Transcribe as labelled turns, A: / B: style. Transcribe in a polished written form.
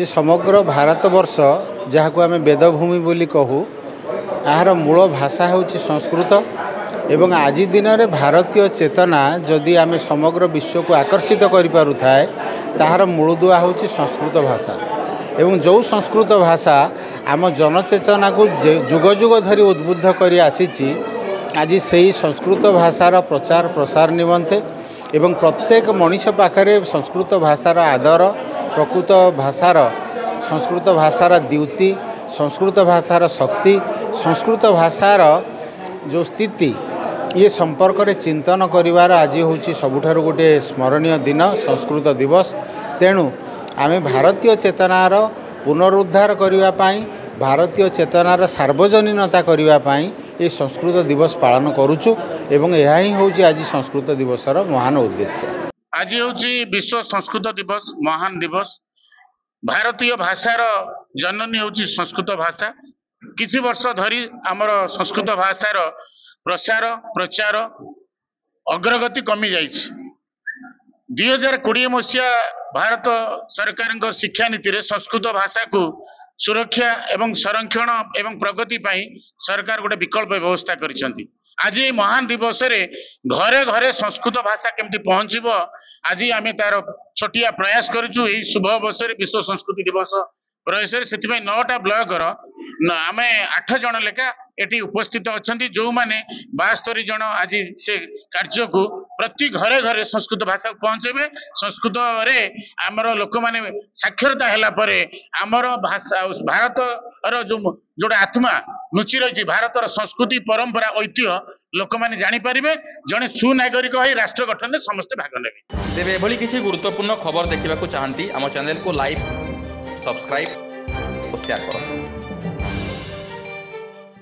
A: जे समग्र भारतवर्ष जहाँ को आम वेदभूमि बोली कहू यार मूल भाषा हूँ संस्कृत एवं आज दिन में भारतीय चेतना जदि आम समग्र विश्व को आकर्षित कर थाए ताहार मूलदुआ हूँ संस्कृत भाषा एवं जो संस्कृत भाषा आम जनचेतना को जुग जुग धरी उद्बुद्ध कर आसी आज से संस्कृत भाषार प्रचार प्रसार निमंते एवं प्रत्येक मनीष पाखरे संस्कृत भाषार आदर प्रकृत भाषार संस्कृत भाषार द्युति संस्कृत भाषार शक्ति संस्कृत भाषार जो स्थिति ये संपर्क में चिंतन करिवार आज हूँ सबुठारु गोटे स्मरणीय दिन संस्कृत दिवस। तेणु आमे भारतीय चेतनार पुनरुद्धार करने भारतीय चेतनार सार्वजनीनता करने ये संस्कृत दिवस पालन करुचु एवं यह ही हूँ आज संस्कृत दिवसर महान उद्देश्य।
B: आज हूँ विश्व संस्कृत दिवस महान दिवस। भारतीय भाषार जननी हूँ संस्कृत भाषा। किछि वर्ष धरी आमर संस्कृत भाषार प्रसार प्रचार अग्रगति कमी जाइछि। 2020 मसीहा भारत सरकार शिक्षा नीति रे संस्कृत भाषा को सुरक्षा एवं संरक्षण एवं प्रगति पाई सरकार गोटे विकल्प व्यवस्था करिसेंती। आज ये महान दिवस रे घरे घरे संस्कृत भाषा केमती पहुँचबो आज आम तार छोटिया प्रयास करूँ। यही शुभ अवसर विश्व संस्कृति दिवस प्रयास से 9टा ब्लॉक आम 8 जन लेखा ये उपस्थित अच्छा जो मैंने 72 जन आज से कार्य को प्रति घरे घरे संस्कृत भाषा पहुँचे। संस्कृत रे आमर लोक मैंने साक्षरता है आमर भाषा भारत जोड़ा आत्मा लुचि रही भारतर संस्कृति परंपरा ऐतिह्य लोक मैंने जापर जड़े सुनागरिक हो राष्ट्र गठन में समस्ते भाग ने
C: तेरे एभली किसी गुरुत्वपूर्ण खबर देखा चाहती आम चैनल को लाइक सब्सक्राइब और शेयर करें।